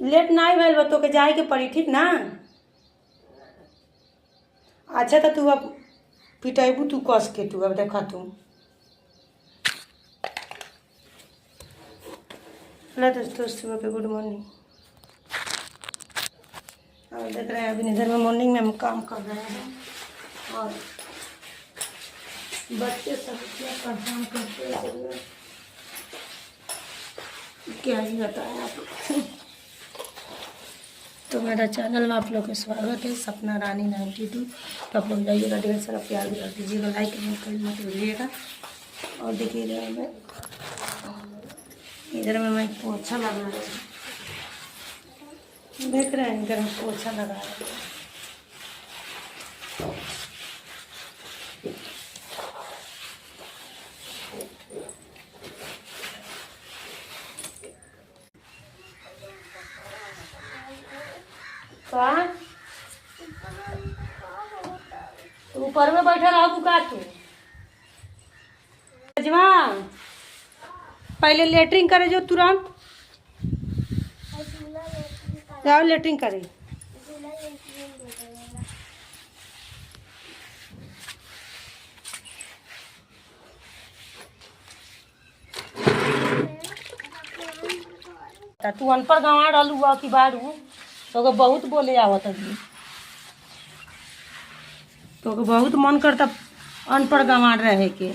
Late ना भेल बा तो के जाए के पड़ी, ठीक ना। अच्छा तो तू अब पिटेबू तू कस के, तू अब देखा तू। हेलो दोस्तों, सुबह पे गुड मॉर्निंग। और देख रहे हैं अभी इधर में मॉर्निंग में हम काम कर रहे हैं और बच्चे सब क्या परेशान करते हैं, क्या ही बताएं आप लोग। तो मेरा चैनल में आप लोग का स्वागत है, सपना रानी 92। तो आप लोग जाइएगा, ढेर सारा प्यार भी कर दीजिएगा, लाइक मत भूलिएगा। और देखिए इधर में मैं पोछा लगा रहा हूँ, देख रहे हैं इधर में पोछा लगा रहा है। तो ऊपर में बैठा रहा बुका तू। जवान पहले लेटरिंग करे जो तुरंत जाओ लेटरिंग करे। तू अनपढ़ गंवार रहलू कि बारू तो बहुत बोले आवत अभी, तो बहुत मन करता अनपढ़ गंवार रहे के।